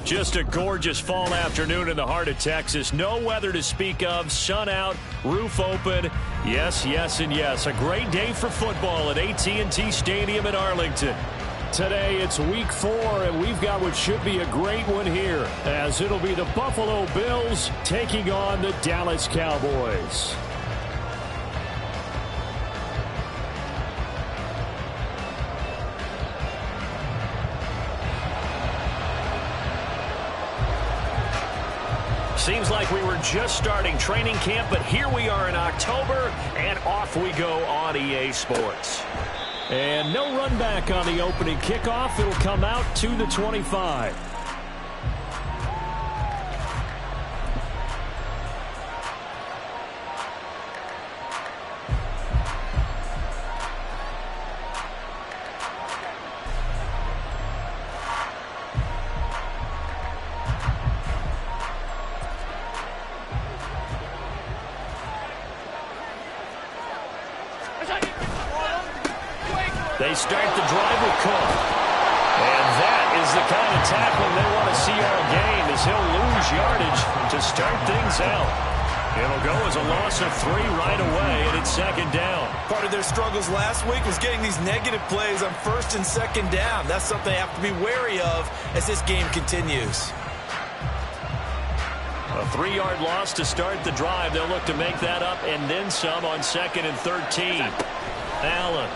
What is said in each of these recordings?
Just a gorgeous fall afternoon in the heart of Texas. No weather to speak of. Sun out, roof open. Yes, yes, and yes. A great day for football at AT&T Stadium in Arlington. Today it's week 4, and we've got what should be a great one here, as it'll be the Buffalo Bills taking on the Dallas Cowboys. Seems like we were just starting training camp, but here we are in October, and off we go on EA Sports. And no run back on the opening kickoff. It'll come out to the 25. They start the drive with Cook. And that is the kind of tackling they want to see all game, as he'll lose yardage to start things out. It'll go as a loss of 3 right away, and it's second down. Part of their struggles last week was getting these negative plays on first and second down. That's something they have to be wary of as this game continues. A 3-yard loss to start the drive. They'll look to make that up and then some on 2nd and 13. Allen.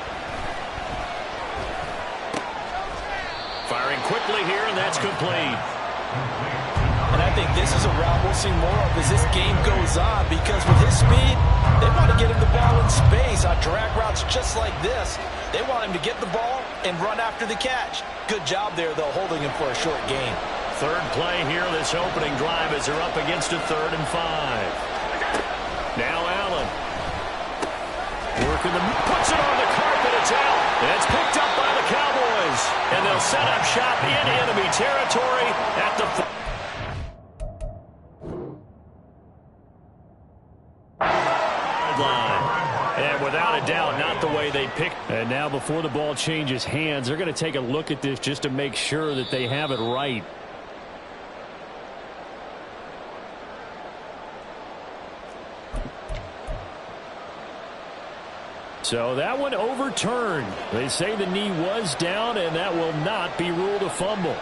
Firing quickly here, and that's complete. And I think this is a route we'll see more of as this game goes on, because with his speed, they want to get him the ball in space on drag routes just like this. They want him to get the ball and run after the catch. Good job there, though, holding him for a short gain. Third play here, this opening drive, as they're up against a 3rd and 5. Now Allen. Working puts it on the carpet, it's out. And it's picked up by the Cowboys. And they'll set up shop in enemy territory at the line. And without a doubt, not the way they picked. And now before the ball changes hands, they're going to take a look at this just to make sure that they have it right. So that one overturned. They say the knee was down, and that will not be ruled a fumble.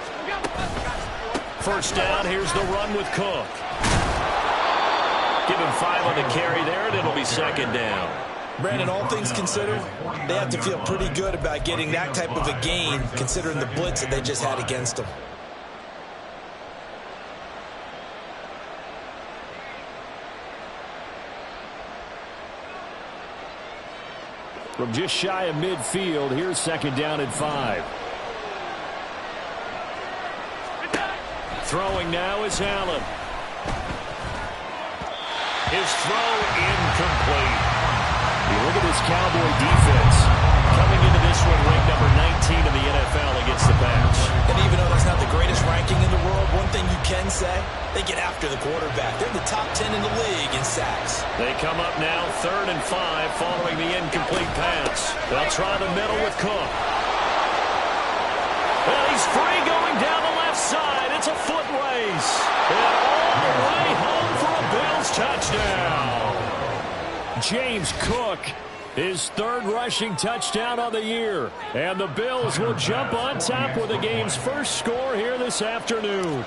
First down, here's the run with Cook. Give him 5 on the carry there, and it'll be second down. Brandon, all things considered, they have to feel pretty good about getting that type of a gain, considering the blitz that they just had against them. From just shy of midfield, here's second down and 5. Throwing now is Allen. His throw incomplete. You look at this Cowboy defense. Coming into this one, ranked number 19 in the NFL against the pass. And even though that's not the greatest ranking in the world, one thing you can say, they get after the quarterback. They're in the top 10 in the league in sacks. They come up now 3rd and 5 following the incomplete pass. They'll try the middle with Cook. Well, he's free going down the left side. It's a foot race. And all the way home for a Bills touchdown. James Cook, his 3rd rushing touchdown on the year. And the Bills will jump on top with the game's first score here this afternoon.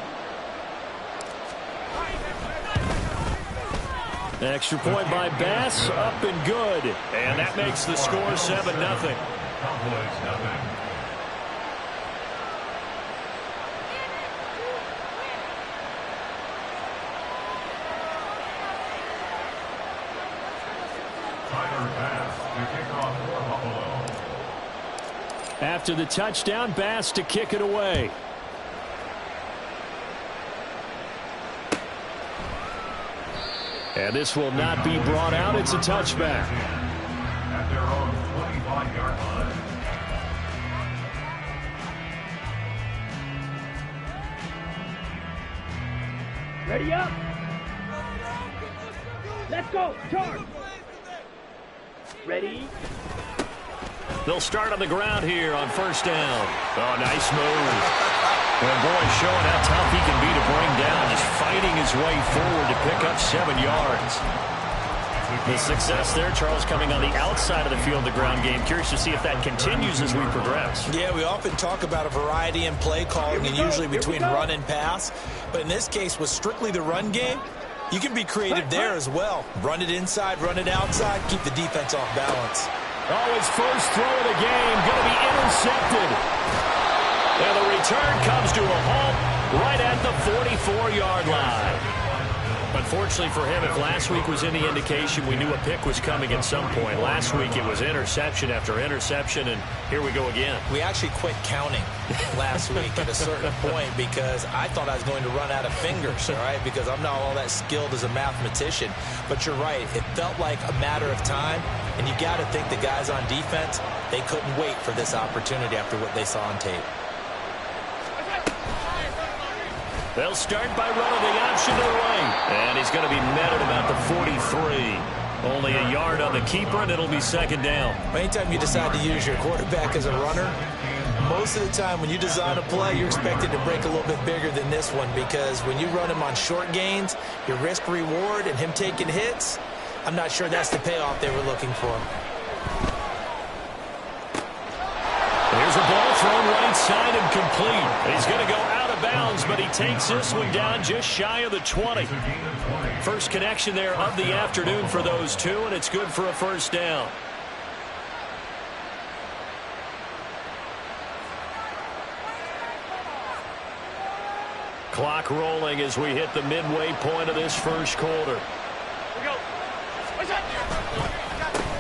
Extra point by Bass, up and good. And that makes the score 7-0. After the touchdown, Bass to kick it away. And this will not be brought out. It's a touchback. At their own 25-yard line. Ready up. Let's go. Charge. Ready. They'll start on the ground here on first down. Oh, nice move. And boy, showing how tough he can his way forward to pick up 7 yards. The success there, Charles, coming on the outside of the field, the ground game. Curious to see if that continues as we progress. Yeah, we often talk about a variety in play calling and usually between run and pass. But in this case, with strictly the run game, you can be creative there as well. Run it inside, run it outside, keep the defense off balance. Oh, his first throw of the game going to be intercepted. And the return comes to a halt right at the 44-yard line. Unfortunately for him, if last week was any indication, we knew a pick was coming at some point. Last week it was interception after interception, and here we go again. We actually quit counting last week at a certain point because I thought I was going to run out of fingers, all right, because I'm not all that skilled as a mathematician. But you're right. It felt like a matter of time, and you got to think the guys on defense, they couldn't wait for this opportunity after what they saw on tape. They'll start by running the option to the right. And he's going to be met at about the 43. Only a yard on the keeper, and it'll be second down. Anytime you decide to use your quarterback as a runner, most of the time when you design a play, you're expected to break a little bit bigger than this one because when you run him on short gains, your risk-reward and him taking hits, I'm not sure that's the payoff they were looking for. Here's a ball thrown right side and complete. He's going to go out of bounds, but he takes this one down just shy of the 20. First connection there of the afternoon for those two, and it's good for a first down. Clock rolling as we hit the midway point of this first quarter.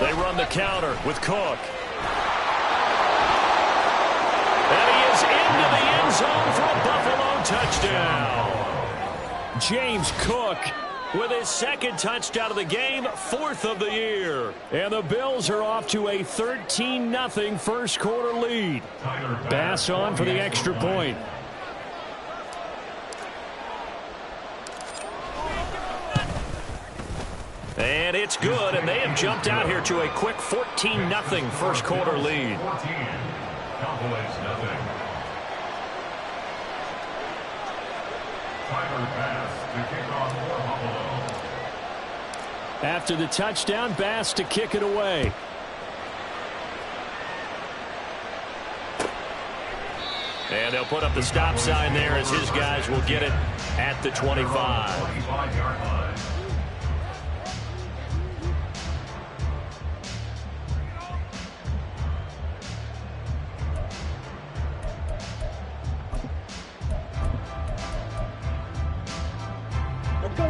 They run the counter with Cook. And he is into the end zone for a Buffalo touchdown. James Cook with his second touchdown of the game, 4th of the year. And the Bills are off to a 13-0 first quarter lead. Bass on for the extra point. And it's good, and they have jumped out here to a quick 14-0 first quarter lead. Cowboys nothing. Tyler Bass to kick off for Buffalo. After the touchdown, Bass to kick it away. And they'll put up the stop sign there as his guys will get it at the 25. 25-yard line.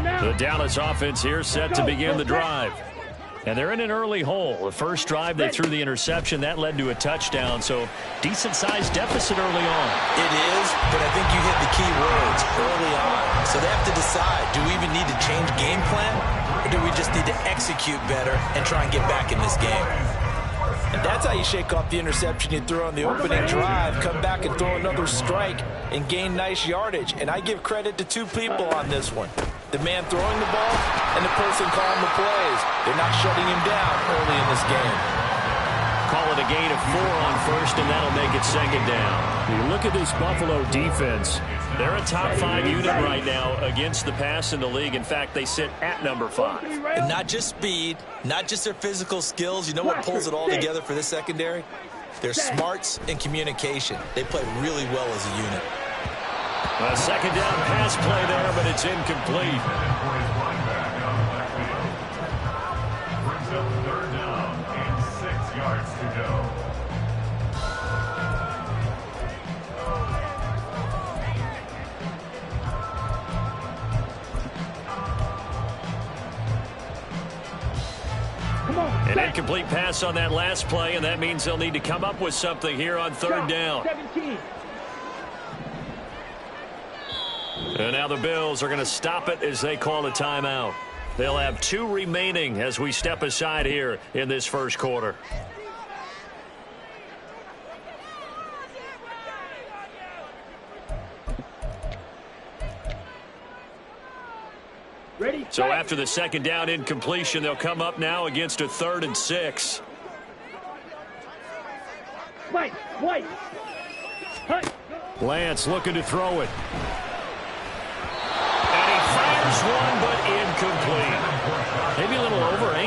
The Dallas offense here set to begin the drive. And they're in an early hole. The first drive, they threw the interception. That led to a touchdown. So decent-sized deficit early on. It is, but I think you hit the key words early on. So they have to decide, do we even need to change game plan? Or do we just need to execute better and try and get back in this game? And that's how you shake off the interception you threw on the opening drive, come back and throw another strike and gain nice yardage. And I give credit to two people on this one. The man throwing the ball and the person calling the plays. They're not shutting him down early in this game. Call it a gain of 4 on first, and that'll make it second down. You look at this Buffalo defense. They're a top 5 unit right now against the pass in the league. In fact, they sit at number 5. And not just speed, not just their physical skills. You know what pulls it all together for this secondary? Their smarts and communication. They play really well as a unit. A second down pass play there, but it's incomplete. Brings up 3rd down and 6 yards to go. An incomplete pass on that last play, and that means they'll need to come up with something here on 3rd down. 17. And now the Bills are going to stop it as they call a timeout. They'll have 2 remaining as we step aside here in this first quarter. Ready? So after the second down incompletion, they'll come up now against a 3rd and 6. White. Lance looking to throw it. And he fires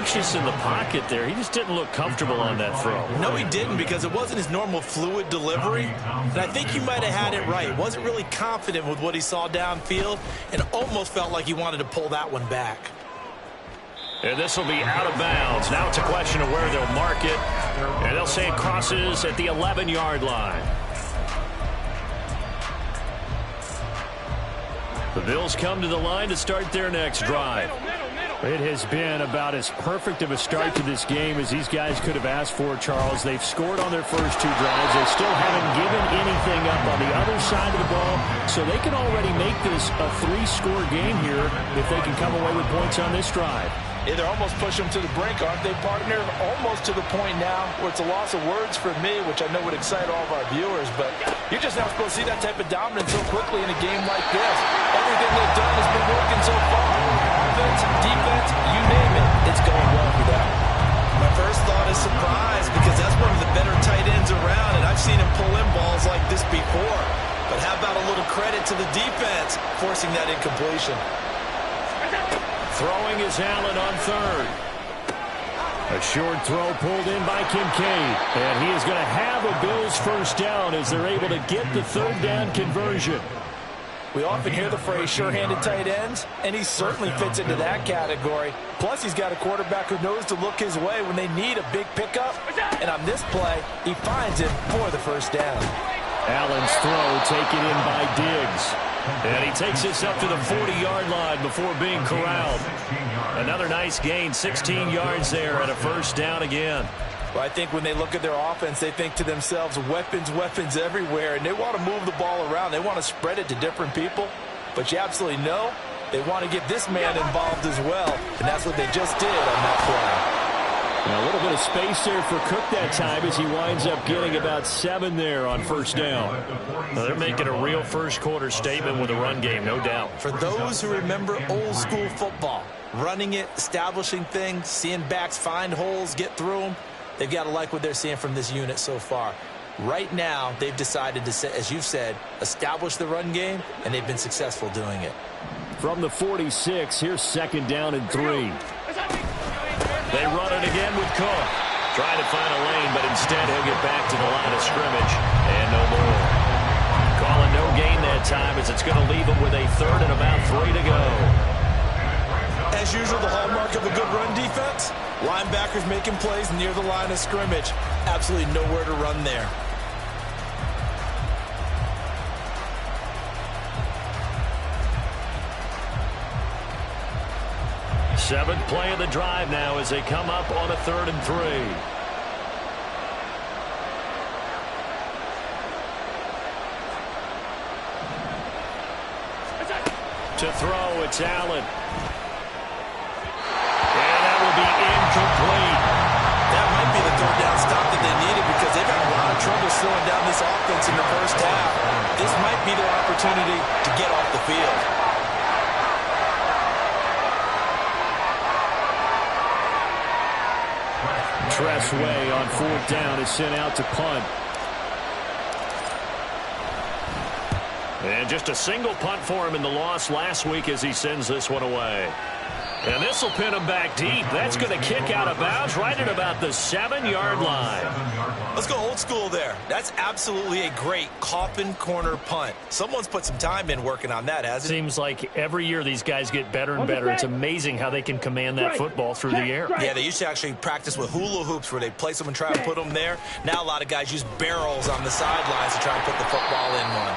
anxious in the pocket there. He just didn't look comfortable on that throw. No, he didn't, because it wasn't his normal fluid delivery. And I think he might have had it right. Wasn't really confident with what he saw downfield and almost felt like he wanted to pull that one back. And this will be out of bounds. Now it's a question of where they'll mark it. And they'll say it crosses at the 11-yard line. The Bills come to the line to start their next drive. It has been about as perfect of a start to this game as these guys could have asked for, Charles. They've scored on their first two drives. They still haven't given anything up on the other side of the ball, so they can already make this a 3-score game here if they can come away with points on this drive. Yeah, they're almost pushing them to the brink, aren't they, partner? Almost to the point now where it's a loss of words for me, which I know would excite all of our viewers, but you're just not supposed to see that type of dominance so quickly in a game like this. Everything they've done has been working so far. Offense, defense, you name it, it's going well for them. My first thought is surprise, because that's one of the better tight ends around, and I've seen him pull in balls like this before. But how about a little credit to the defense forcing that incompletion? Throwing is Allen on third. A short throw pulled in by Kincaid. And he is going to have a Bills first down as they're able to get the third down conversion. We often hear the phrase sure-handed tight ends, and he certainly fits into that category. Plus, he's got a quarterback who knows to look his way when they need a big pickup. And on this play, he finds him for the first down. Allen's throw taken in by Diggs. And he takes this up to the 40-yard line before being corralled. Another nice gain, 16 yards there, and a first down again. Well, I think when they look at their offense, they think to themselves, weapons, weapons everywhere, and they want to move the ball around. They want to spread it to different people. But you absolutely know they want to get this man involved as well, and that's what they just did on that play. And a little bit of space there for Cook that time as he winds up getting about 7 there on first down. Now they're making a real first-quarter statement with a run game, no doubt. For those who remember old-school football, running it, establishing things, seeing backs find holes, get through them, they've got to like what they're seeing from this unit so far. Right now, they've decided to, as you've said, establish the run game, and they've been successful doing it. From the 46, here's second down and 3. They run it again with Cook. Trying to find a lane, but instead he'll get back to the line of scrimmage. And no more. Calling no gain that time as it's going to leave him with a third and about 3 to go. As usual, the hallmark of a good run defense, linebackers making plays near the line of scrimmage. Absolutely nowhere to run there. Seventh play of the drive now as they come up on a 3rd and 3. To throw, it's Allen. And that will be incomplete. That might be the third down stop that they needed because they've had a lot of trouble slowing down this offense in the first half. This might be their opportunity to get off the field. Tressway on 4th down is sent out to punt. And just a single punt for him in the loss last week as he sends this one away. And this will pin him back deep. That's going to kick out of bounds right at about the 7-yard line. Let's go old school there. That's absolutely a great coffin corner punt. Someone's put some time in working on that, hasn't it? Seems like every year these guys get better and better. It's amazing how they can command that football through the air. Yeah, they used to actually practice with hula hoops where they place them and try to put them there. Now a lot of guys use barrels on the sidelines to try and put the football in one.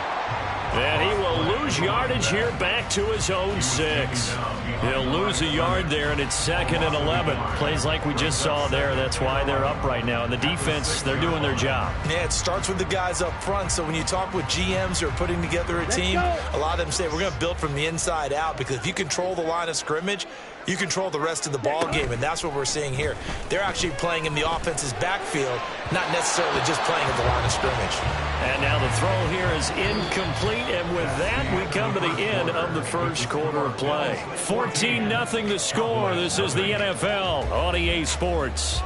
And he will lose yardage here back to his own 6. He'll lose a yard there, and it's 2nd and 11. Plays like we just saw there. That's why they're up right now. And the defense, they're doing their job. Yeah, it starts with the guys up front. So when you talk with GMs who are putting together a team, a lot of them say we're going to build from the inside out because if you control the line of scrimmage, you control the rest of the ball game, and that's what we're seeing here. They're actually playing in the offense's backfield, not necessarily just playing at the line of scrimmage. And now the throw here is incomplete, and with that, we come to the end of the first quarter of play. 14-0 the score. This is the NFL on EA Sports.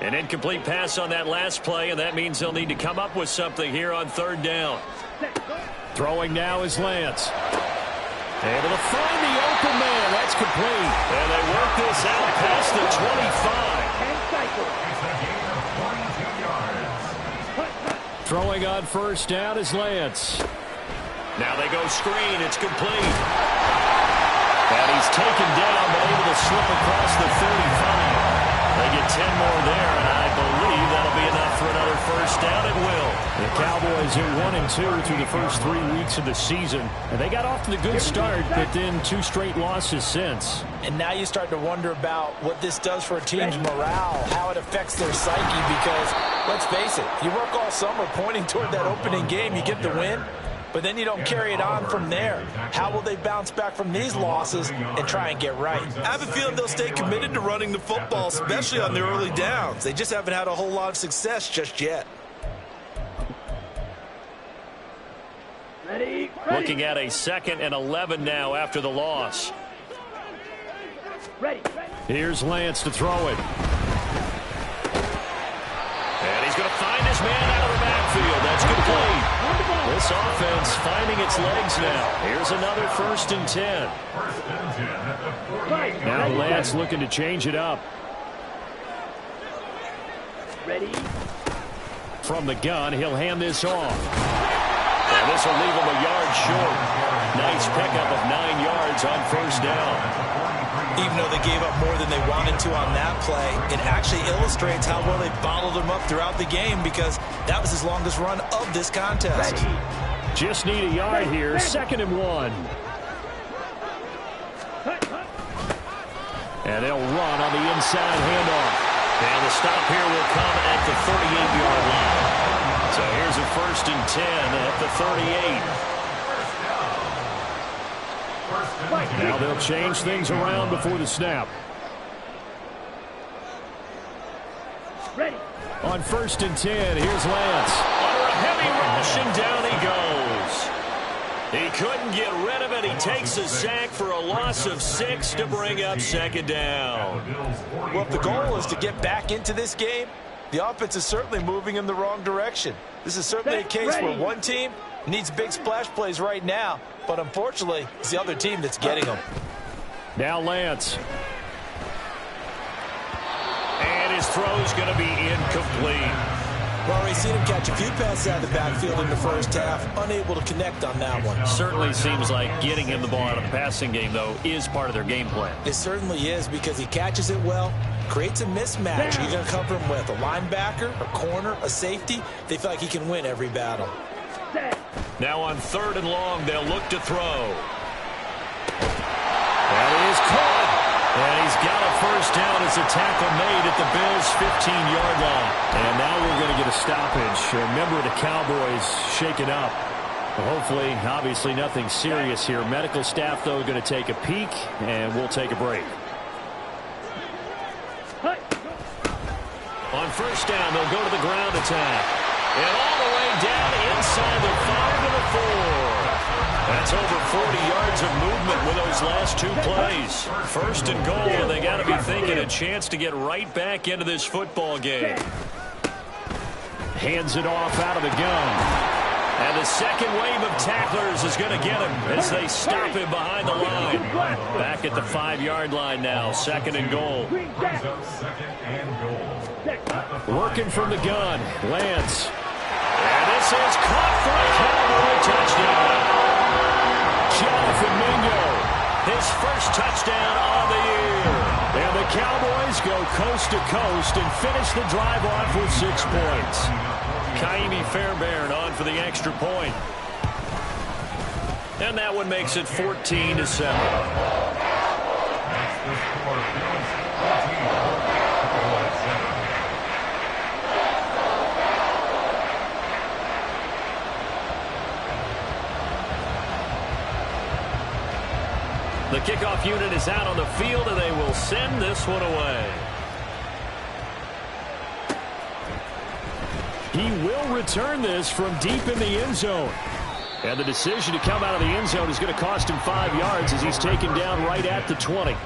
An incomplete pass on that last play, and that means they'll need to come up with something here on third down. Throwing now is Lance. Able to find the open man. That's complete. And they work this out past the 25. Throwing on first down is Lance. Now they go screen. It's complete. And he's taken down, but able to slip across the 35. They get 10 more there, and I believe that'll be enough for another first down. It will. The Cowboys are 1-2 through the first 3 weeks of the season. And they got off to the good start, but then 2 straight losses since. And now you start to wonder about what this does for a team's morale, how it affects their psyche, because, let's face it, you work all summer pointing toward that opening game, you get the win, but then you don't carry it on from there. How will they bounce back from these losses and try and get right? I have a feeling they'll stay committed to running the football, especially on their early downs. They just haven't had a whole lot of success just yet. Looking at a 2nd and 11 now after the loss. Here's Lance to throw it. And he's going to find his man out of the backfield. That's complete. This offense finding its legs now. Here's another 1st and 10. Now Lance looking to change it up. From the gun, he'll hand this off. And this will leave him a yard short. Nice pickup of 9 yards on first down. Even though they gave up more than they wanted to on that play, it actually illustrates how well they bottled them up throughout the game, because that was his longest run of this contest. Just need a yard here. 2nd and 1. And they'll run on the inside handoff. And the stop here will come at the 38-yard line. So here's a 1st and 10 at the 38. Now they'll change things around before the snap. On 1st and 10, here's Lance. Under a heavy rush, and down he goes. He couldn't get rid of it. He takes a sack for a loss of 6 to bring up 2nd down. Well, if the goal is to get back into this game, the offense is certainly moving in the wrong direction. This is certainly a case where one team needs big splash plays right now, but unfortunately, it's the other team that's getting them. Now Lance. And his throw's going to be incomplete. Well, we've seen him catch a few passes out of the backfield in the first half, unable to connect on that one. Certainly seems like getting him the ball out of the passing game, though, is part of their game plan. It certainly is, because he catches it well, creates a mismatch. You're going to cover him with a linebacker, a corner, a safety. They feel like he can win every battle. Now on 3rd and long, they'll look to throw. That is caught. And he's got a first down as a tackle made at the Bills' 15-yard line. And now we're going to get a stoppage. Remember, the Cowboys shaken up. Well, hopefully, obviously, nothing serious here. Medical staff, though, going to take a peek, and we'll take a break. On first down, they'll go to the ground attack. And all the way down inside the 5 to the 4. That's over 40 yards of movement with those last 2 plays. 1st and goal, and they got to be thinking a chance to get right back into this football game. Hands it off out of the gun. And the second wave of tacklers is going to get him as they stop him behind the line. Back at the 5-yard line now, 2nd and goal. Working from the gun, Lance. And this is caught for a Cowboy touchdown. Jonathan Mingo, his first touchdown on the year. And the Cowboys go coast to coast and finish the drive off with 6 points. Kaimi Fairbairn on for the extra point. And that one makes it 14-7. The kickoff unit is out on the field, and they will send this one away. He will return this from deep in the end zone. And the decision to come out of the end zone is going to cost him 5 yards as he's taken down right at the 20.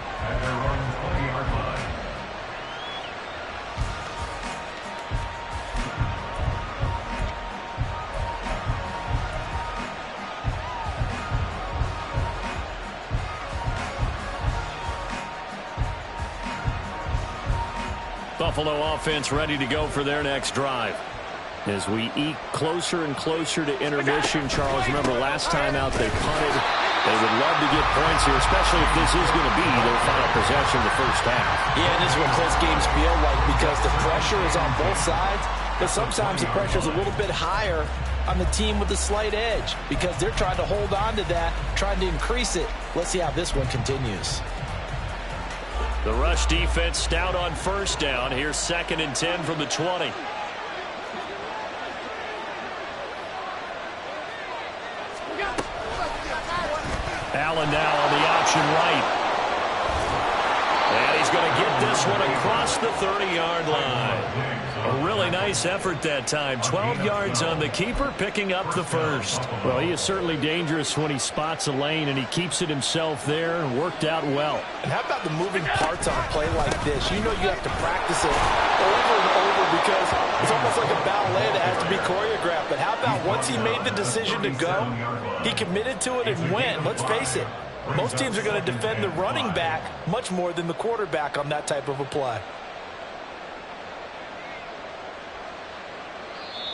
Buffalo offense ready to go for their next drive. As we eke closer and closer to intermission, Charles, remember last time out they punted. They would love to get points here, especially if this is going to be their final possession of the first half. Yeah, and this is what close games feel like because the pressure is on both sides, but sometimes the pressure is a little bit higher on the team with the slight edge because they're trying to hold on to that, trying to increase it. Let's see how this one continues. The rush defense stout on first down. Here's 2nd and 10 from the 20. Allen now on the option right. And he's going to get this one across the 30-yard line. A really nice effort that time. 12 yards on the keeper, picking up the first. Well, he is certainly dangerous when he spots a lane, and he keeps it himself there and worked out well. And how about the moving parts on a play like this? You know you have to practice it over and over because it's almost like a ballet that has to be choreographed. But how about once he made the decision to go, he committed to it and went. Let's face it, most teams are going to defend the running back much more than the quarterback on that type of a play.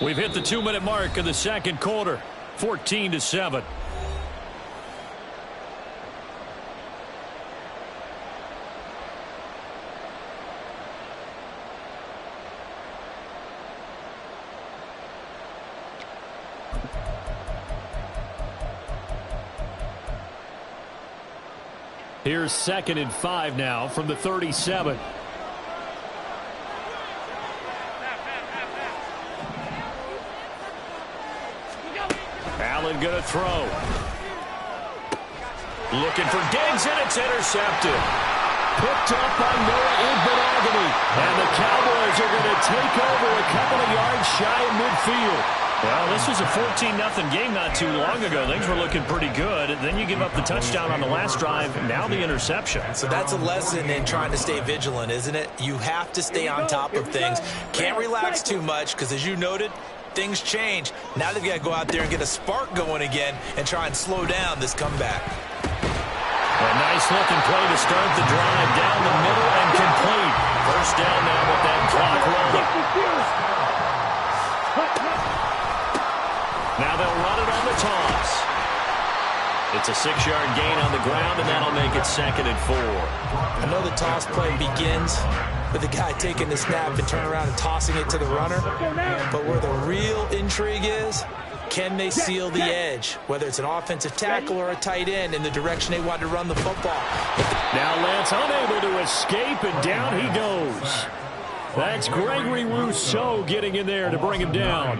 We've hit the 2-minute mark of the second quarter, 14-7. Here's 2nd and 5 now from the 37. Allen going to throw. Looking for Diggs, and it's intercepted. Picked up by Noah Igbenogany. And the Cowboys are going to take over a couple of yards shy of midfield. Well, this was a 14-0 game not too long ago. Things were looking pretty good. Then you give up the touchdown on the last drive. Now the interception. So that's a lesson in trying to stay vigilant, isn't it? You have to stay on top of things. Can't relax too much because, as you noted, things change. Now they've got to go out there and get a spark going again and try and slow down this comeback. A nice-looking play to start the drive down the middle and complete. First down now with that clock rolling. Now they'll run it on the toss. It's a 6-yard gain on the ground, and that'll make it 2nd and 4. I know the toss play begins with the guy taking the snap and turning around and tossing it to the runner. But where the real intrigue is, can they seal the edge, whether it's an offensive tackle or a tight end in the direction they want to run the football. Now Lance unable to escape, and down he goes. That's Gregory Rousseau getting in there to bring him down.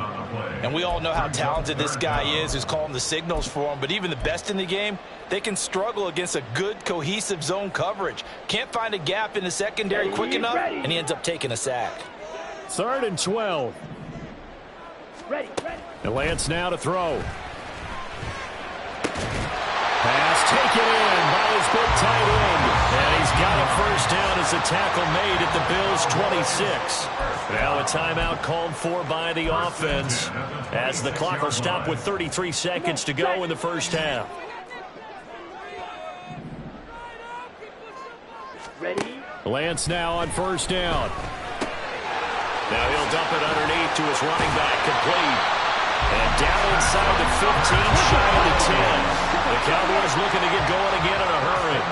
And we all know how talented this guy is who's calling the signals for him. But even the best in the game, they can struggle against a good, cohesive zone coverage. Can't find a gap in the secondary quick enough, and he ends up taking a sack. 3rd and 12. And Lance now to throw. Pass taken in by his big tight end. And he's got a first down as a tackle made at the Bills' 26. Now a timeout called for by the offense as the clock will stop with 33 seconds to go in the first half. Lance now on first down. Now he'll dump it underneath to his running back, complete. And down inside the 15, shy of the 10. The Cowboys looking to get going again in a hurry.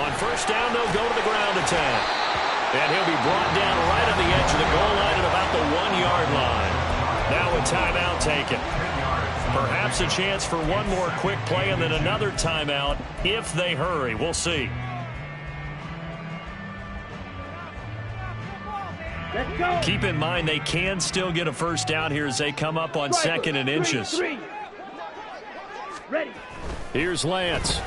On first down, they'll go to the ground attack. And he'll be brought down right on the edge of the goal line at about the 1-yard line. Now a timeout taken. Perhaps a chance for one more quick play and then another timeout if they hurry. We'll see. Keep in mind they can still get a first down here as they come up on 2nd and inches. Here's Lance.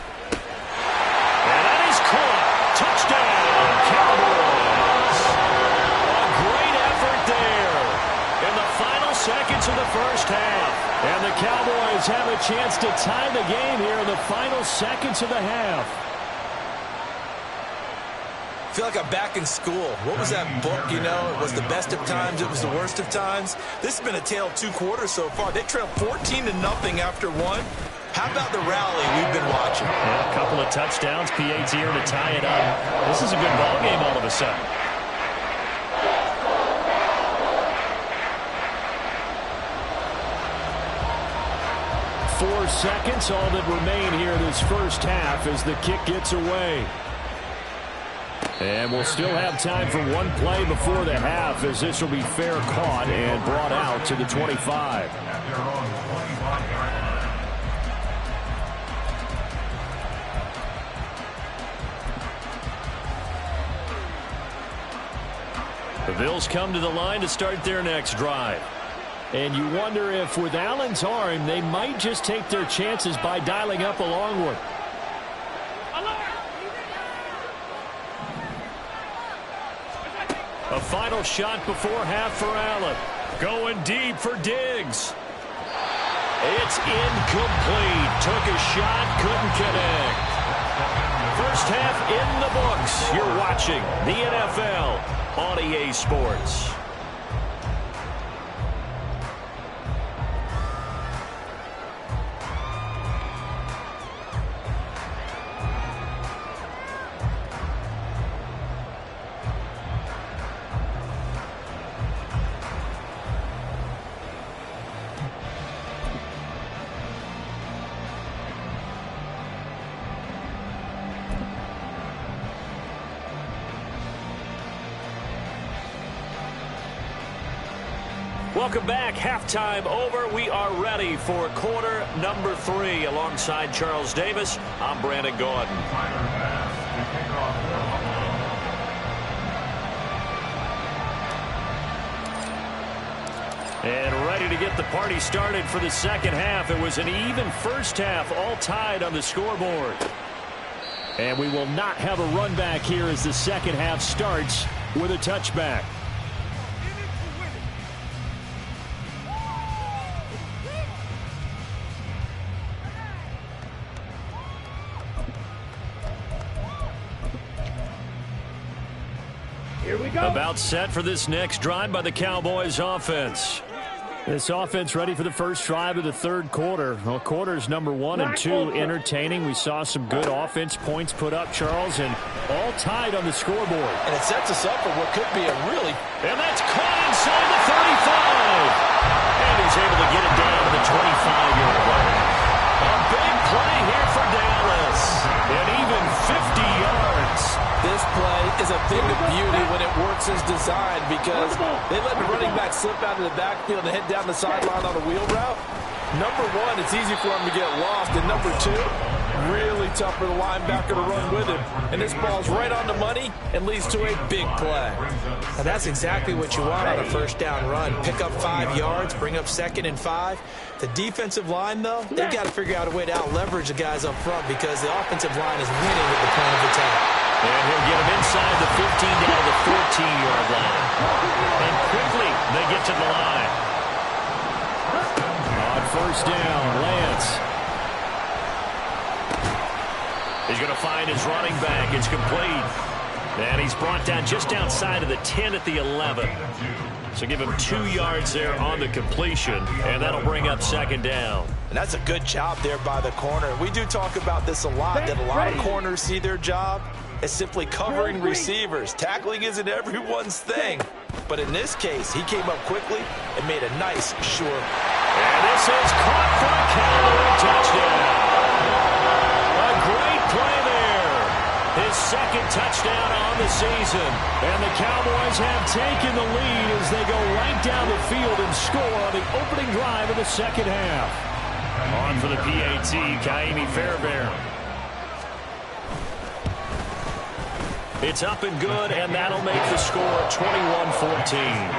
And that is caught. Touchdown, Cowboys. A great effort there in the final seconds of the first half. And the Cowboys have a chance to tie the game here in the final seconds of the half. I feel like I'm back in school. What was that book, you know? It was the best of times. It was the worst of times. This has been a tale of 2 quarters so far. They trailed 14-0 after 1. How about the rally we've been watching? Yeah, a couple of touchdowns, PAT here to tie it up. This is a good ball game all of a sudden. 4 seconds, all that remain here this first half as the kick gets away. And we'll still have time for one play before the half, as this will be fair caught and brought out to the 25. The Bills come to the line to start their next drive. And you wonder if with Allen's arm, they might just take their chances by dialing up a long one. A final shot before half for Allen. Going deep for Diggs. It's incomplete. Took a shot, couldn't connect. First half in the books. You're watching the NFL on EA Sports. Welcome back. Halftime over. We are ready for quarter number 3. Alongside Charles Davis, I'm Brandon Gordon. And ready to get the party started for the second half. It was an even first half, all tied on the scoreboard. And we will not have a run back here as the second half starts with a touchback. About set for this next drive by the Cowboys offense. This offense ready for the first drive of the third quarter. Well, quarters number 1 and 2 entertaining. We saw some good offense points put up, Charles, and all tied on the scoreboard. And it sets us up for what could be a really... And that's caught inside the 35. And he's able to get it down to the 25-yard line. A big play here for Dallas. And even 50 yards. This play is a thing of beauty when it works as designed, because they let the running back slip out of the backfield and head down the sideline on a wheel route. Number 1, it's easy for him to get lost. And number 2, really tough for the linebacker to run with him. And this ball's right on the money and leads to a big play. Now that's exactly what you want on a first down run. Pick up 5 yards, bring up 2nd and 5. The defensive line, though, they've got to figure out a way to out-leverage the guys up front, because the offensive line is winning with the plan of attack. And he'll get him inside the 15 down to the 14-yard line. And quickly they get to the line. On first down, Lance. He's going to find his running back. It's complete. And he's brought down just outside of the 10 at the 11. So give him 2 yards there on the completion, and that'll bring up second down. And that's a good job there by the corner. We do talk about this a lot, that a lot of corners see their job as simply covering receivers. Tackling isn't everyone's thing. But in this case, he came up quickly and made a nice, sure. And this is caught for a Cowboy touchdown. A great play there. His second touchdown on the season. And the Cowboys have taken the lead as they go right down the field and score on the opening drive of the second half. On for the PAT, Kaimi Fairbairn. It's up and good, and that'll make the score 21-14.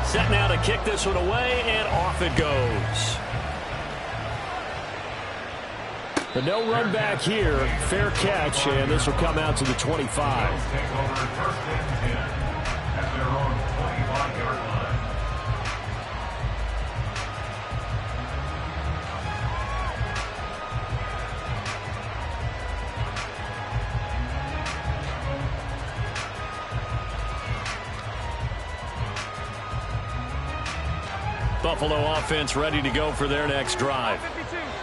Set now to kick this one away, and off it goes. The no run back here. Fair catch, and this will come out to the 25. Take over first and 10 at their own 25-yard line. Buffalo offense ready to go for their next drive.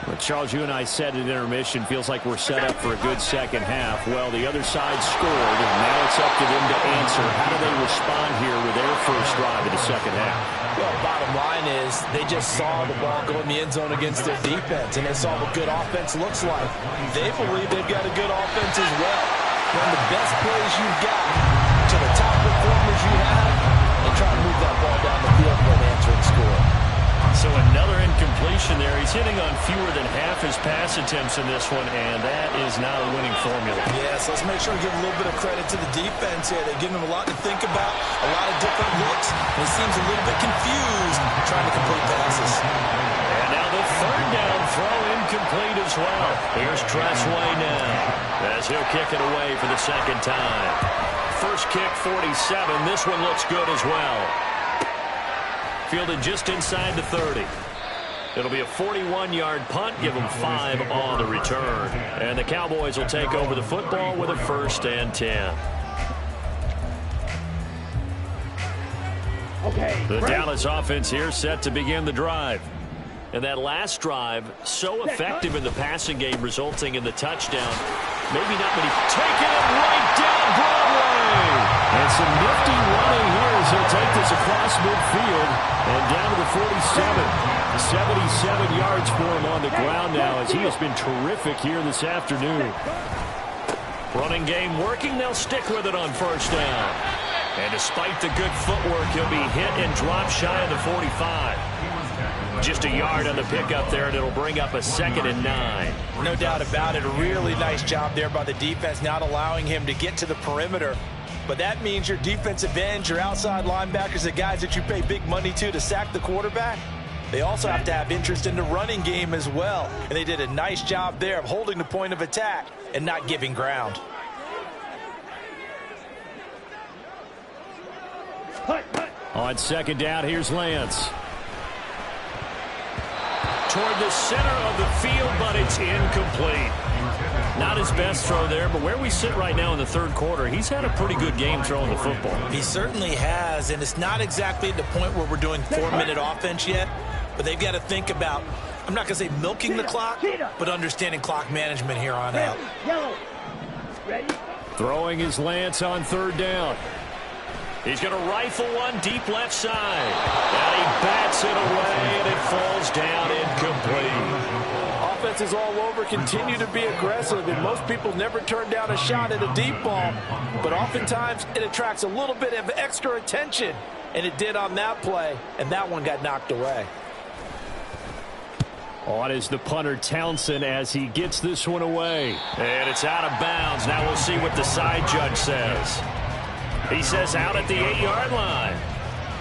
Well, Charles, you and I said at intermission, feels like we're set up for a good second half. Well, the other side scored, and now it's up to them to answer. How do they respond here with their first drive of the second half? Well, bottom line is they just saw the ball go in the end zone against their defense, and they saw what good offense looks like. They believe they've got a good offense as well. Run the best plays you've got to the top performers you have, and try to move that ball down the field for an answering score. So another incompletion there. He's hitting on fewer than half his pass attempts in this one, and that is not a winning formula. Yes, let's make sure we give a little bit of credit to the defense here. They're giving him a lot to think about, a lot of different looks. He seems a little bit confused trying to complete passes. And now the third down throw incomplete as well. Here's Tressway now as he'll kick it away for the second time. First kick, 47. This one looks good as well. Fielded just inside the 30. It'll be a 41-yard punt. Give them 5 on the return. And the Cowboys will take over the football with a 1st and 10. The Dallas offense here set to begin the drive. And that last drive, so effective in the passing game, resulting in the touchdown. Maybe not many. Taking it right down Broadway. And some nifty running here as he'll take this across midfield and down to the 47. 77 yards for him on the ground now as he has been terrific here this afternoon. Running game working. They'll stick with it on first down. And despite the good footwork, he'll be hit and drop shy of the 45. Just a yard on the pickup there, and it'll bring up a 2nd and 9. No doubt about it. A really nice job there by the defense, not allowing him to get to the perimeter. But that means your defensive ends, your outside linebackers, the guys that you pay big money to sack the quarterback, they also have to have interest in the running game as well. And they did a nice job there of holding the point of attack and not giving ground. On second down, here's Lance. Toward the center of the field, but it's incomplete. Not his best throw there, but where we sit right now in the third quarter, he's had a pretty good game throwing the football. He certainly has, and it's not exactly at the point where we're doing 4-minute offense yet, but they've got to think about, I'm not going to say milking the clock, but understanding clock management here on out. Throwing is Lance on third down. He's going to rifle one deep left side. And he bats it away, and it falls down incomplete. Offenses all over continue to be aggressive, and most people never turn down a shot at a deep ball. But oftentimes, it attracts a little bit of extra attention, and it did on that play, and that one got knocked away. On is the punter Townsend as he gets this one away. And it's out of bounds. Now we'll see what the side judge says. He says out at the 8-yard line.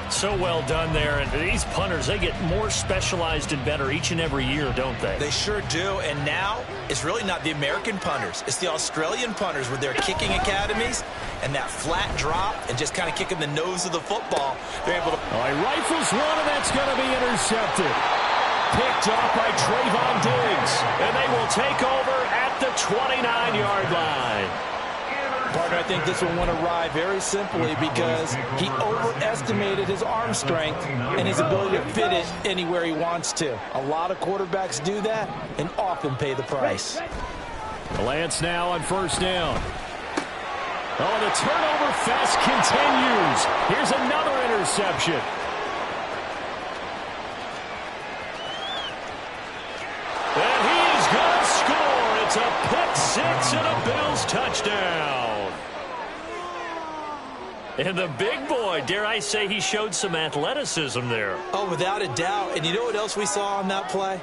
So well done there. And these punters, they get more specialized and better each and every year, don't they? They sure do. And now it's really not the American punters. It's the Australian punters with their kicking academies and that flat drop and just kind of kicking the nose of the football. They're able to... Oh, he rifles one, and that's going to be intercepted. Picked off by Trayvon Diggs. And they will take over at the 29-yard line. Partner, I think this will want to ride very simply because he overestimated his arm strength and his ability to fit it anywhere he wants to. A lot of quarterbacks do that and often pay the price. Lance now on first down. Oh, the turnover fest continues. Here's another interception. And he is going to score. It's a pick six and a Bills touchdown. And the big boy, dare I say, he showed some athleticism there. Oh, without a doubt. And you know what else we saw on that play?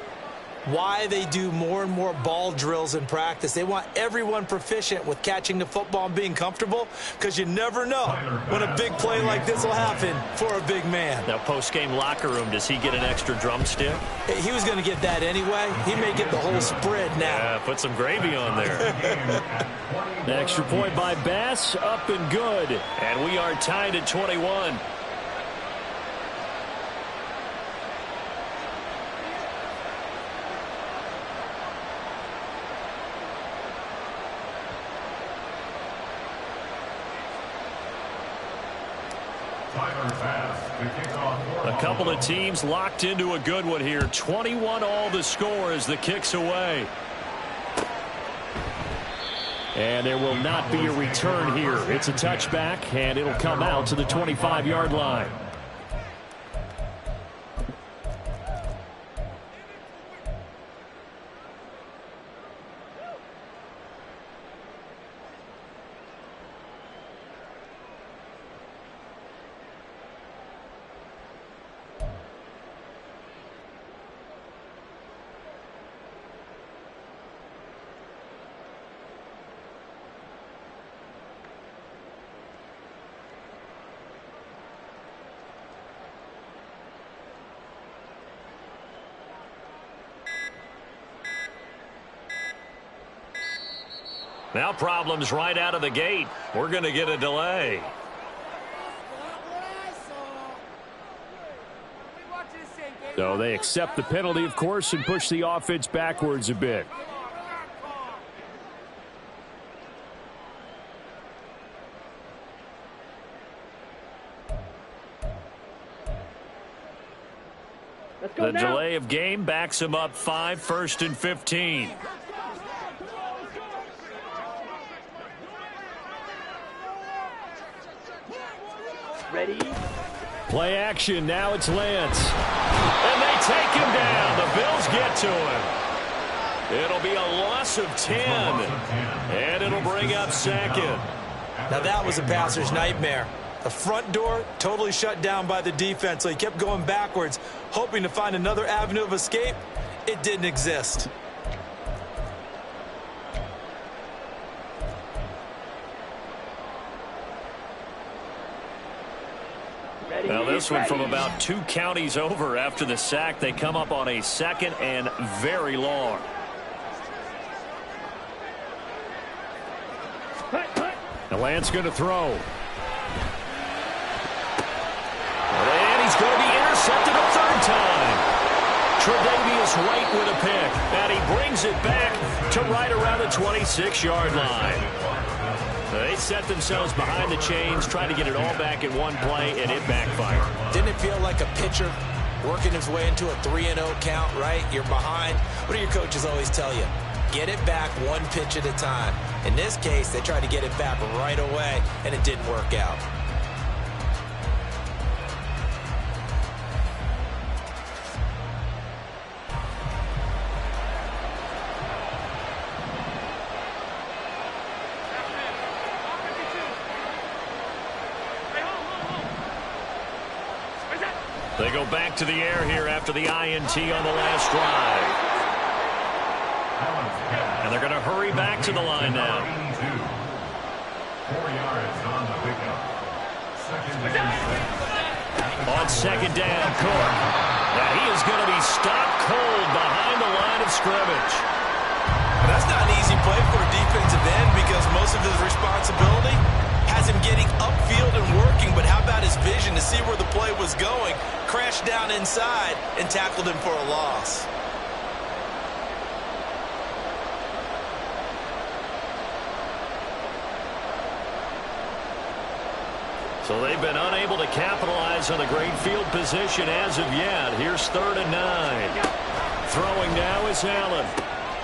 why they do more and more ball drills in practice. They want everyone proficient with catching the football and being comfortable, because you never know when a big play like this will happen for a big man. Now, post-game locker room, does he get an extra drumstick? He was going to get that anyway. He may get the whole spread now. Yeah, put some gravy on there. An extra point by Bass, up and good. And we are tied at 21. A couple of teams locked into a good one here. 21 all the score as the kick's away. And there will not be a return here. It's a touchback, and it'll come out to the 25-yard line. Now problems right out of the gate. We're going to get a delay. So they accept the penalty, of course, and push the offense backwards a bit. The delay of game backs him up 5, 1st and 15. Ready? Play action. Now it's Lance. And they take him down. The Bills get to him. It'll be a loss of 10. And it'll bring up 2nd. Now that was a passer's nightmare. The front door totally shut down by the defense, so he kept going backwards, hoping to find another avenue of escape. It didn't exist. Now this one from about 2 counties over after the sack. They come up on a 2nd and very long. Now Lance going to throw. And he's going to be intercepted a 3rd time. Tre'Davious White with a pick. And he brings it back to right around the 26-yard line. They set themselves behind the chains, trying to get it all back in one play, and it backfired. Didn't it feel like a pitcher working his way into a 3-0 count, right? You're behind. What do your coaches always tell you? Get it back one pitch at a time. In this case, they tried to get it back right away, and it didn't work out. They go back to the air here after the INT on the last drive. And they're going to hurry back to the line now. 4 yards on the pickup. On 2nd down, Cook. Now he is going to be stopped cold behind the line of scrimmage. That's not an easy play for a defensive end, because most of his responsibility has him getting upfield and working, but how about his vision to see where the play was going, crashed down inside, and tackled him for a loss. So they've been unable to capitalize on the great field position as of yet. Here's 3rd and 9. Throwing now is Allen.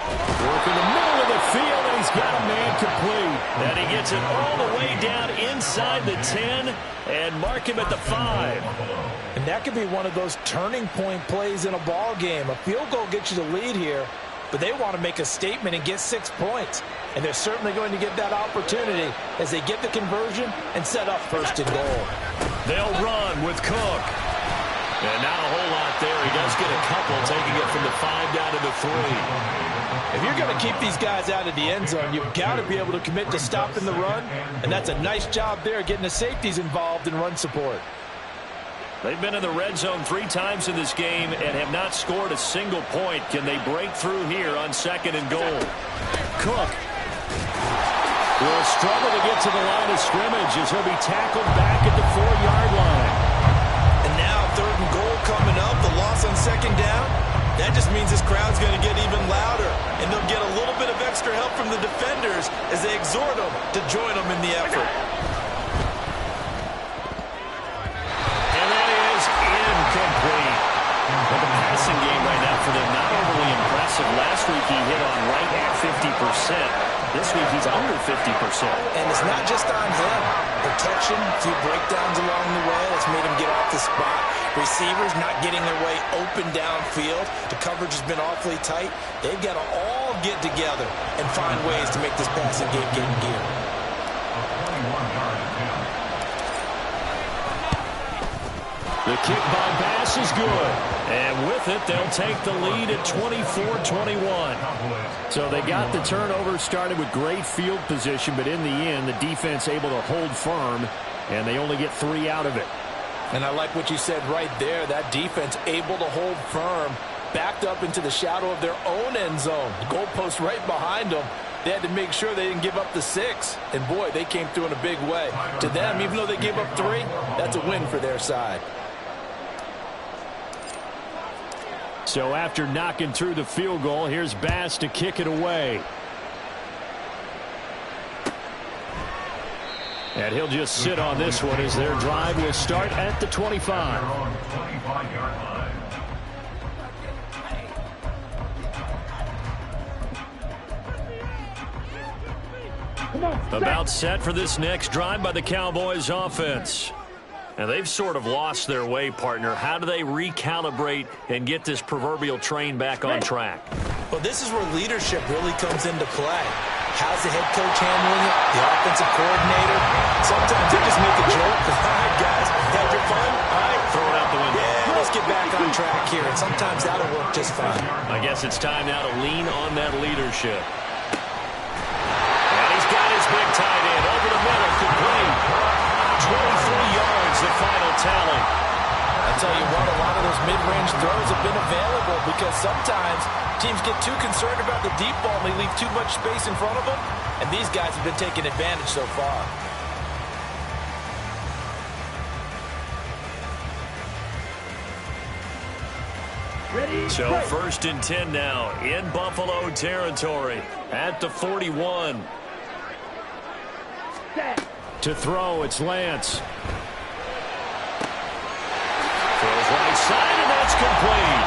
Working the middle of the field, and he's got a man complete. And he gets it all the way down inside the 10 and mark him at the 5. And that could be one of those turning point plays in a ball game. A field goal gets you the lead here, but they want to make a statement and get 6 points. And they're certainly going to get that opportunity as they get the conversion and set up 1st and goal. They'll run with Cook. And not a whole lot there. He does get a couple, taking it from the 5 down to the three. If you're going to keep these guys out of the end zone, you've got to be able to commit to stopping the run, and that's a nice job there getting the safeties involved in run support. They've been in the red zone 3 times in this game and have not scored a single point. Can they break through here on 2nd and goal? Cook will struggle to get to the line of scrimmage as he'll be tackled back at the 4-yard line. And now 3rd and goal coming up, the loss on 2nd down. That just means this crowd's going to get even louder, and they'll get a little bit of extra help from the defenders as they exhort them to join them in the effort. And that is incomplete. Well, the passing game right now for them, not overly impressive. Last week he hit on right at 50%. This week he's under 50%. And it's not just on him. Protection, a few breakdowns along the way that's made him get off the spot. Receivers not getting their way open downfield. The coverage has been awfully tight. They've got to all get together and find ways to make this passing game get in gear. The kick by pass is good. And with it, they'll take the lead at 24-21. So they got the turnover, started with great field position, but in the end, the defense able to hold firm, and they only get 3 out of it. And I like what you said right there. That defense able to hold firm, backed up into the shadow of their own end zone. The goalpost right behind them. They had to make sure they didn't give up the 6. And, boy, they came through in a big way. To them, even though they gave up 3, that's a win for their side. So after knocking through the field goal, here's Bass to kick it away. And he'll just sit on this one as their drive will start at the 25. About set for this next drive by the Cowboys offense. And they've sort of lost their way, partner. How do they recalibrate and get this proverbial train back on track? Well, this is where leadership really comes into play. How's the head coach handling it? The offensive coordinator? Sometimes they just make a joke. All right, guys, had your fun? All right. Throw it out the window. Yeah, let's get back on track here. And sometimes that'll work just fine. I guess it's time now to lean on that leadership. And he's got his big tight end over the middle, complete. 23 yards, the final tally. I tell you what, a lot of those mid-range throws have been available because sometimes teams get too concerned about the deep ball and they leave too much space in front of them, and these guys have been taking advantage so far. So 1st and 10 now in Buffalo territory at the 41. To throw, it's Lance. Throws right side, and that's complete.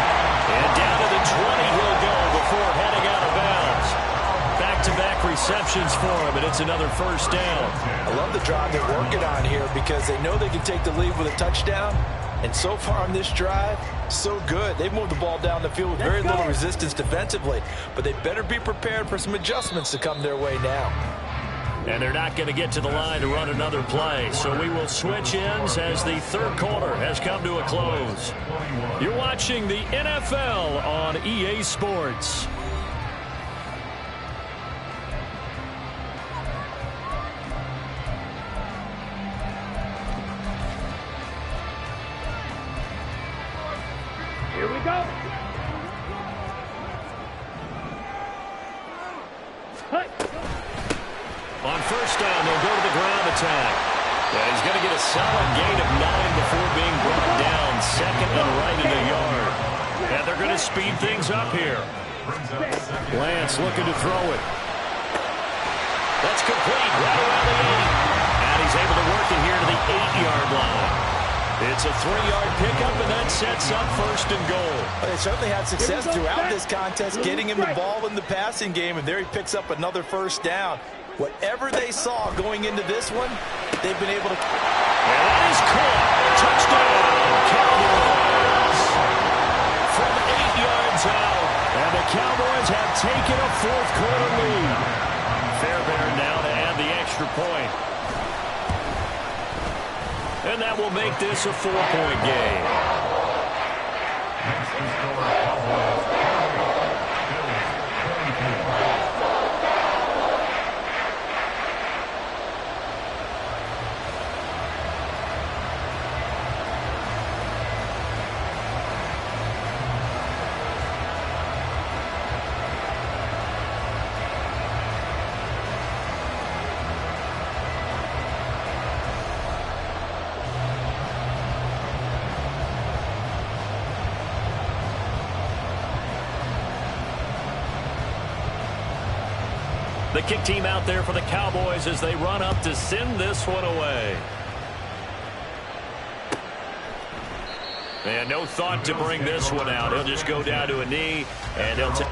And down to the 20 he'll go before heading out of bounds. Back-to-back receptions for him, and it's another 1st down. I love the drive they're working on here because they know they can take the lead with a touchdown. And so far on this drive, so good. They've moved the ball down the field with very little resistance defensively. But they better be prepared for some adjustments to come their way now. And they're not going to get to the line to run another play. So we will switch ends as the 3rd quarter has come to a close. You're watching the NFL on EA Sports. Here we go. Hey. On 1st down, they'll go to the ground attack. And he's going to get a solid gain of 9 before being brought down. 2nd and right in the yard. And they're going to speed things up here. Lance looking to throw it. That's complete right around the 8. And he's able to work it here to the 8-yard line. It's a 3-yard pickup, and that sets up 1st and goal. They certainly had success throughout this contest, getting him the ball in the passing game, and there he picks up another 1st down. Whatever they saw going into this one, they've been able to... And that is caught. Touchdown, Cowboys. From 8 yards out, and the Cowboys have taken a 4th quarter lead. Fairbairn now to add the extra point. And that will make this a 4-point game. The kick team out there for the Cowboys as they run up to send this one away. And no thought to bring this one out. He'll just go down to a knee, and he'll take.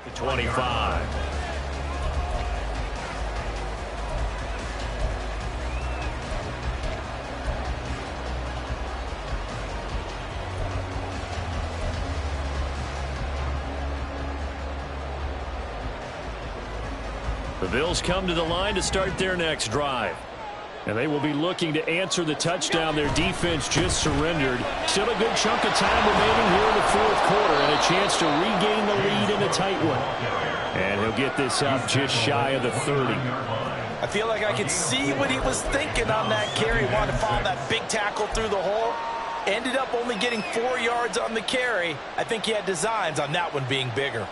The 25. The Bills come to the line to start their next drive. And they will be looking to answer the touchdown their defense just surrendered. Still a good chunk of time remaining here in the fourth quarter and a chance to regain the lead in a tight one. And he'll get this up just shy of the 30. I feel like I could see what he was thinking on that carry. Wanted to follow that big tackle through the hole. Ended up only getting 4 yards on the carry. I think he had designs on that one being bigger.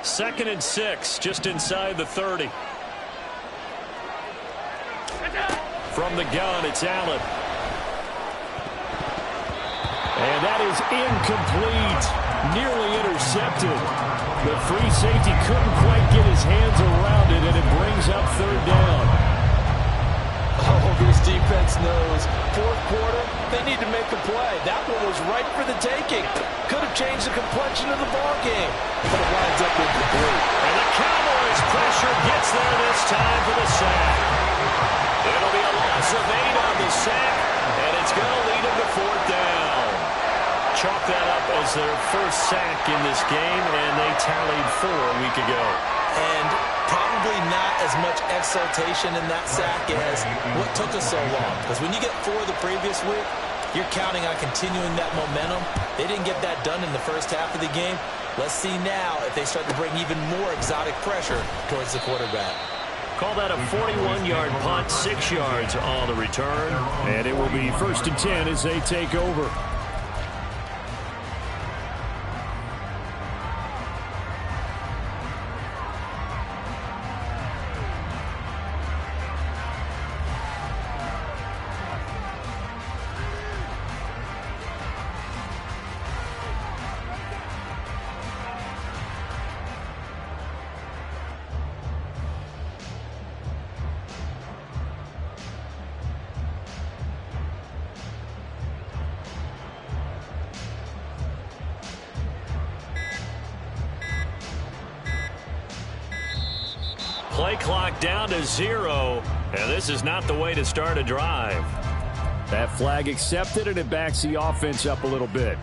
Second and 6, just inside the 30. From the gun, it's Allen. And that is incomplete. Nearly intercepted. The free safety couldn't quite get his hands around it, and it brings up third down. Oh, this defense knows. Fourth quarter, they need to make a play. That one was right for the taking. Could have changed the complexion of the ball game, but it winds up incomplete. And the Cowboys pressure gets there this time for the sack. It'll be a loss of 8 on the sack, and it's going to lead them to fourth down. Chalk that up as their first sack in this game, and they tallied 4 a week ago. And probably not as much exultation in that sack as what took us so long. Because when you get 4 the previous week, you're counting on continuing that momentum. They didn't get that done in the first half of the game. Let's see now if they start to bring even more exotic pressure towards the quarterback. Call that a 41-yard punt, 6 yards on the return. And it will be 1st and 10 as they take over. play clock down to 0, and this is not the way to start a drive. That flag accepted, and it backs the offense up a little bit.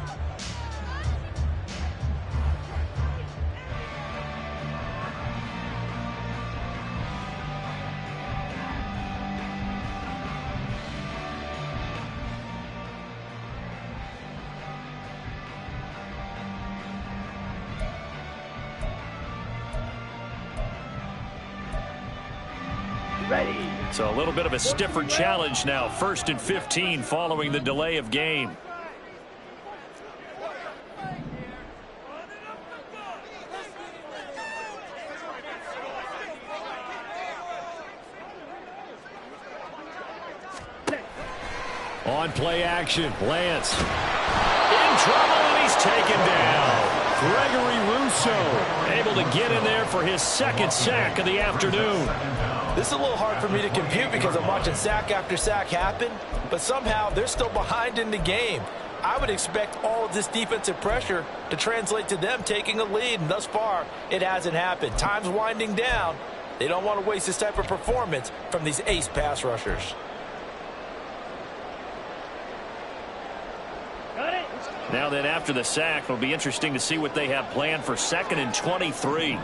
Ready. So a little bit of a stiffer challenge now. 1st and 15 following the delay of game. On play action, Lance. In trouble, and he's taken down. Gregory Rousseau able to get in there for his 2nd sack of the afternoon. This is a little hard for me to compute because I'm watching sack after sack happen, but somehow they're still behind in the game. I would expect all of this defensive pressure to translate to them taking a lead, and thus far, it hasn't happened. Time's winding down. They don't want to waste this type of performance from these ace pass rushers. Now then, after the sack, it'll be interesting to see what they have planned for 2nd and 23.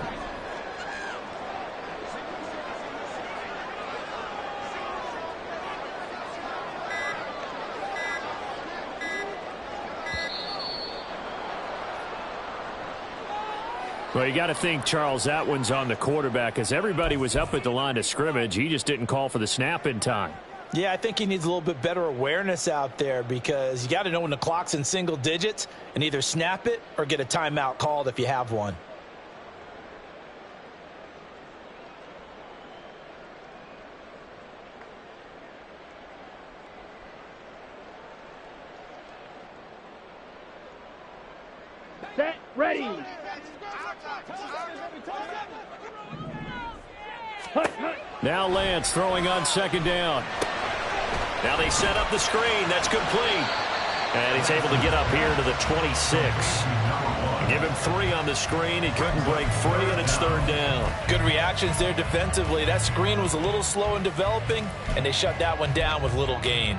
Well, you got to think, Charles, that one's on the quarterback, as everybody was up at the line of scrimmage. He just didn't call for the snap in time. Yeah, I think he needs a little bit better awareness out there because you got to know when the clock's in single digits and either snap it or get a timeout called if you have one. Set. Ready. Now Lance throwing on 2nd down. Now they set up the screen. That's complete. And he's able to get up here to the 26. Give him 3 on the screen. He couldn't break free, and it's 3rd down. Good reactions there defensively. That screen was a little slow in developing, and they shut that one down with little gain.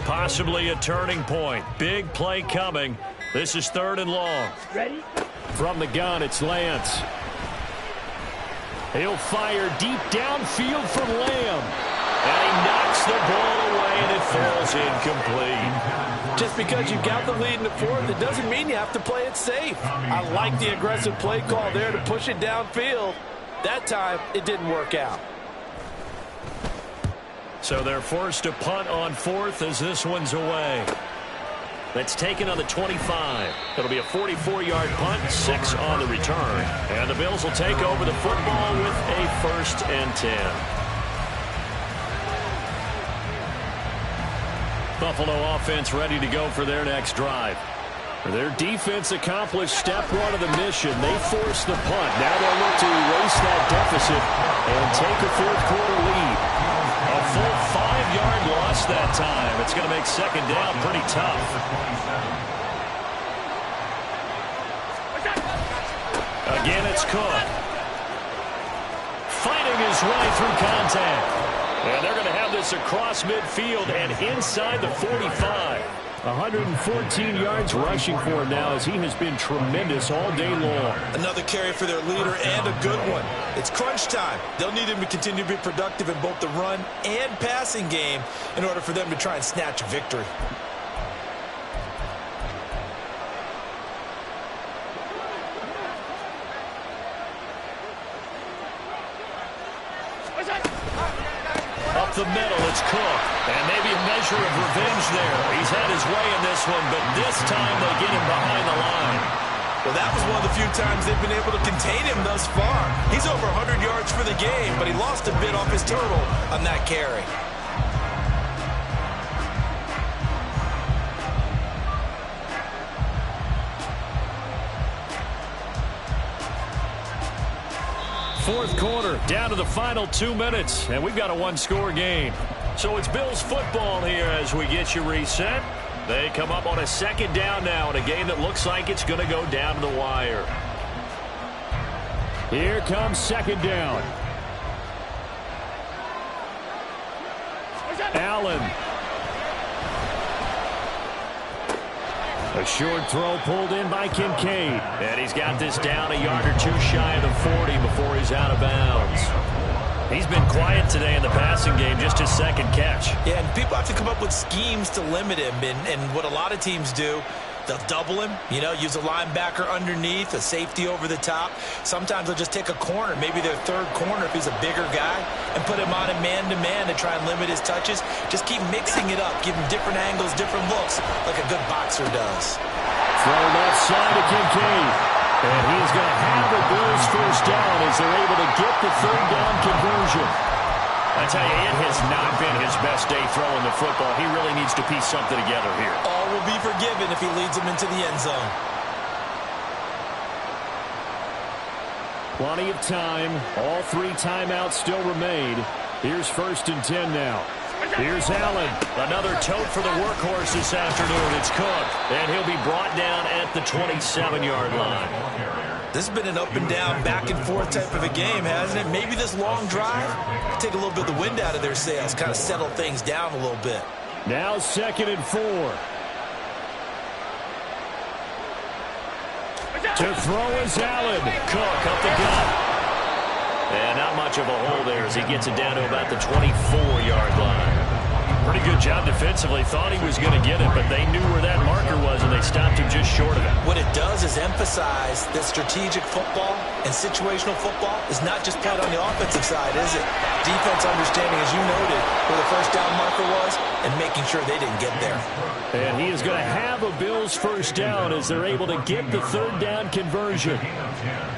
Possibly a turning point. Big play coming. This is 3rd and long. Ready. From the gun, it's Lance. He'll fire deep downfield from Lamb. And he knocks the ball away, and it falls incomplete. Just because you've got the lead in the 4th, it doesn't mean you have to play it safe. I like the aggressive play call there to push it downfield. That time, it didn't work out. So they're forced to punt on 4th as this one's away. That's taken on the 25. It'll be a 44-yard punt, 6 on the return. And the Bills will take over the football with a 1st and 10. Buffalo offense ready to go for their next drive. Their defense accomplished step 1 of the mission. They forced the punt. Now they'll look to erase that deficit and take a 4th quarter lead. A full 5-yard loss that time. It's going to make 2nd down pretty tough. Again, it's Cook. Fighting his way through contact. And they're going to have this across midfield and inside the 45. 114 yards rushing for him now, as he has been tremendous all day long. Another carry for their leader, and a good one. It's crunch time. They'll need him to continue to be productive in both the run and passing game in order for them to try and snatch a victory. Up the middle, it's Cook. And maybe a measure of revenge there. He's had his way in this one, but this time they get him behind the line. Well, that was one of the few times they've been able to contain him thus far. He's over 100 yards for the game, but he lost a bit off his total on that carry. Fourth quarter, down to the final 2 minutes, and we've got a one-score game. So it's Bills football here as we get you reset. They come up on a second down now in a game that looks like it's going to go down to the wire. Here comes second down. Allen. A short throw pulled in by Kincaid. And he's got this down a yard or two shy of the 40 before he's out of bounds. He's been quiet today in the passing game, just his second catch. Yeah, and people have to come up with schemes to limit him. And what a lot of teams do, they'll double him, use a linebacker underneath, a safety over the top. Sometimes they'll just take a corner, maybe their third corner if he's a bigger guy, and put him on a man-to-man to try and limit his touches. Just keep mixing it up, give him different angles, different looks, like a good boxer does. Throw left side to Kincaid. And he's going to have a Bills first down as they're able to get the third down conversion. I tell you, it has not been his best day throwing the football. He really needs to piece something together here. All will be forgiven if he leads them into the end zone. Plenty of time. All 3 timeouts still remain. Here's 1st and 10 now. Here's Allen. Another tote for the workhorse this afternoon. It's Cook. And he'll be brought down at the 27-yard line. This has been an up and down, back and forth type of a game, hasn't it? Maybe this long drive take a little bit of the wind out of their sails, kind of settle things down a little bit. Now 2nd and 4. To throw is Allen. Cook up the gut. And not much of a hole there as he gets it down to about the 24-yard line. Pretty good job defensively. Thought he was going to get it, but they knew where that marker was, and they stopped him just short of it. What it does is emphasize that strategic football and situational football is not just played on the offensive side, is it? Defense understanding, as you noted, where the first down marker was and making sure they didn't get there. And he is going to have a Bills first down as they're able to get the third down conversion.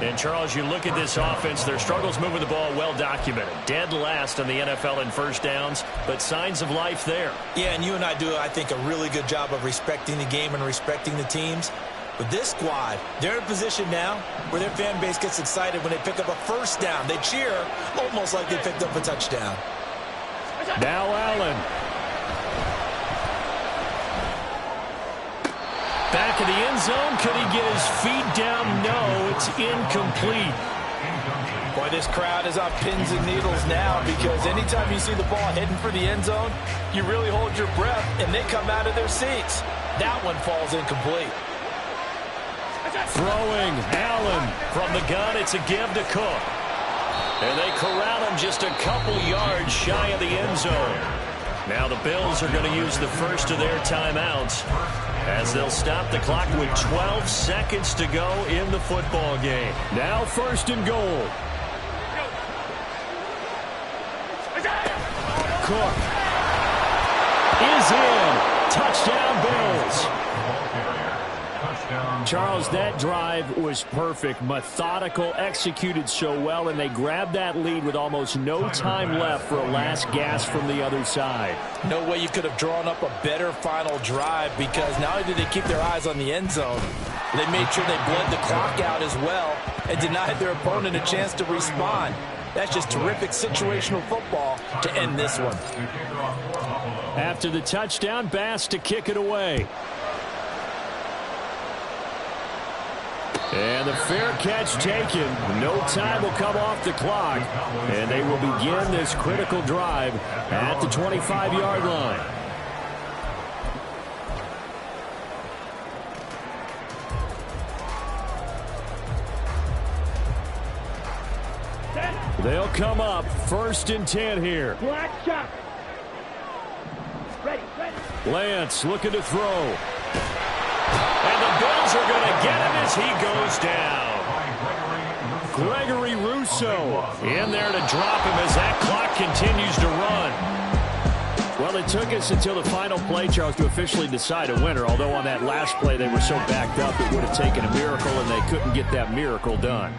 And, Charles, you look at this offense, their struggles moving the ball well documented. Dead last in the NFL in first downs, but signs of life there. Yeah, and you and I do, I think, a really good job of respecting the game and respecting the teams. With this squad, they're in a position now where their fan base gets excited when they pick up a first down. They cheer almost like they picked up a touchdown. Now Allen. Back in the end zone. Could he get his feet down? No, it's incomplete. Boy, this crowd is on pins and needles now because anytime you see the ball heading for the end zone, you really hold your breath, and they come out of their seats. That one falls incomplete. Throwing, Allen. From the gun, it's a give to Cook. And they corral him just a couple yards shy of the end zone. Now the Bills are going to use the first of their timeouts as they'll stop the clock with 12 seconds to go in the football game. Now 1st and goal. Cook is in. Touchdown, Bills. Charles, that drive was perfect, methodical, executed so well, and they grabbed that lead with almost no time left for a last gasp from the other side. No way you could have drawn up a better final drive because not only did they keep their eyes on the end zone, they made sure they bled the clock out as well and denied their opponent a chance to respond. That's just terrific situational football to end this one. After the touchdown, Bass to kick it away. And the fair catch taken. No time will come off the clock. And they will begin this critical drive at the 25-yard line. They'll come up 1st and 10 here. Black shot. Ready. Lance looking to throw. And the Bills are going to get him as he goes down. Gregory Rousseau in there to drop him as that clock continues to run. Well, it took us until the final play, Charles, to officially decide a winner, although on that last play they were so backed up it would have taken a miracle, and they couldn't get that miracle done.